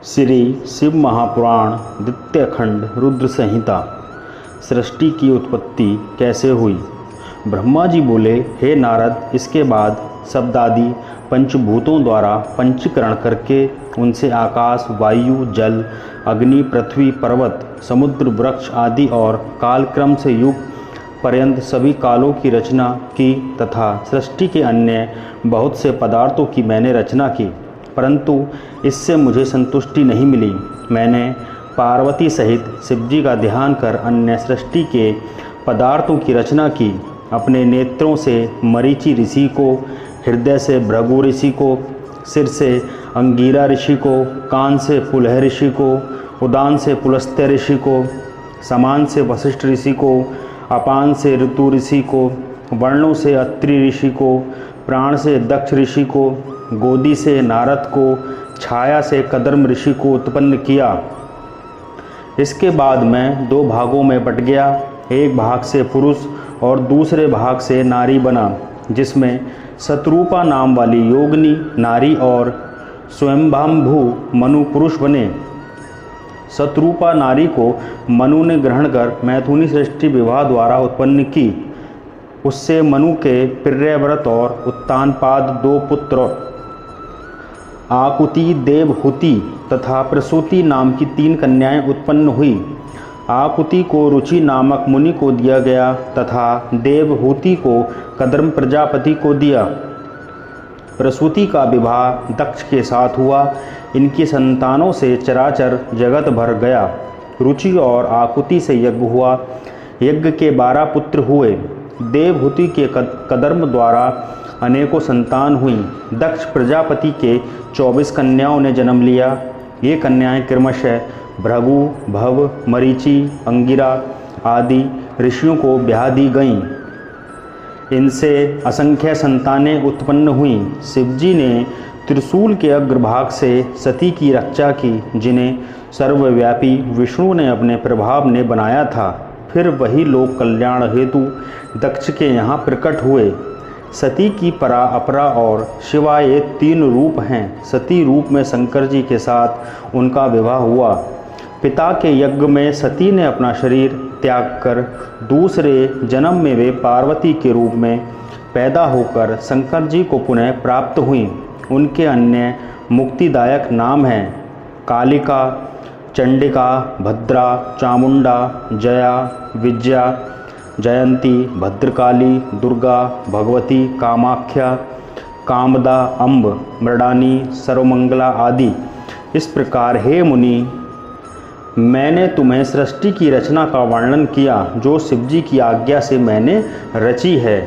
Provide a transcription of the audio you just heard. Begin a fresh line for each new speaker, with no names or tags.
श्री शिव महापुराण द्वितीय खंड रुद्र संहिता। सृष्टि की उत्पत्ति कैसे हुई। ब्रह्मा जी बोले, हे नारद, इसके बाद शब्दादि पंचभूतों द्वारा पंचीकरण करके उनसे आकाश, वायु, जल, अग्नि, पृथ्वी, पर्वत, समुद्र, वृक्ष आदि और कालक्रम से युग पर्यंत सभी कालों की रचना की तथा सृष्टि के अन्य बहुत से पदार्थों की मैंने रचना की, परंतु इससे मुझे संतुष्टि नहीं मिली। मैंने पार्वती सहित शिवजी का ध्यान कर अन्य सृष्टि के पदार्थों की रचना की। अपने नेत्रों से मरीचि ऋषि को, हृदय से भृगु ऋषि को, सिर से अंगीरा ऋषि को, कान से पुलह ऋषि को, उदान से पुलस्त्य ऋषि को, समान से वशिष्ठ ऋषि को, अपान से ऋतु ऋषि को, वर्णों से अत्रि ऋषि को, प्राण से दक्ष ऋषि को, गोदी से नारद को, छाया से कदर्म ऋषि को उत्पन्न किया। इसके बाद मैं दो भागों में बट गया। एक भाग से पुरुष और दूसरे भाग से नारी बना, जिसमें शतरूपा नाम वाली योगिनी नारी और स्वयंभाम्भु मनु पुरुष बने। शतरूपा नारी को मनु ने ग्रहण कर मैथुनी सृष्टि विवाह द्वारा उत्पन्न की। उससे मनु के प्रियव्रत और उत्तानपाद दो पुत्र, आकुति, देवहूति तथा प्रसूति नाम की 3 कन्याएं उत्पन्न हुई। आकुति को रुचि नामक मुनि को दिया गया तथा देवहूति को कदर्म प्रजापति को दिया। प्रसूति का विवाह दक्ष के साथ हुआ। इनकी संतानों से चराचर जगत भर गया। रुचि और आकुति से यज्ञ हुआ। यज्ञ के 12 पुत्र हुए। देवहूति के कदर्म द्वारा अनेकों संतान हुई। दक्ष प्रजापति के 24 कन्याओं ने जन्म लिया। ये कन्याएं क्रमशः भृगु, भव, मरीचि, अंगिरा आदि ऋषियों को ब्याह दी गईं। इनसे असंख्य संतानें उत्पन्न हुईं। शिवजी ने त्रिशूल के अग्रभाग से सती की रक्षा की, जिन्हें सर्वव्यापी विष्णु ने अपने प्रभाव ने बनाया था। फिर वही लोक कल्याण हेतु दक्ष के यहाँ प्रकट हुए। सती की परा, अपरा और शिवा ये 3 रूप हैं। सती रूप में शंकर जी के साथ उनका विवाह हुआ। पिता के यज्ञ में सती ने अपना शरीर त्याग कर दूसरे जन्म में वे पार्वती के रूप में पैदा होकर शंकर जी को पुनः प्राप्त हुई। उनके अन्य मुक्तिदायक नाम हैं कालिका, चंडिका, भद्रा, चामुंडा, जया, विजया, जयंती, भद्रकाली, दुर्गा, भगवती, कामाख्या, कामदा, अम्ब, मृडानी, सर्वमंगला आदि। इस प्रकार हे मुनि, मैंने तुम्हें सृष्टि की रचना का वर्णन किया, जो शिवजी की आज्ञा से मैंने रची है।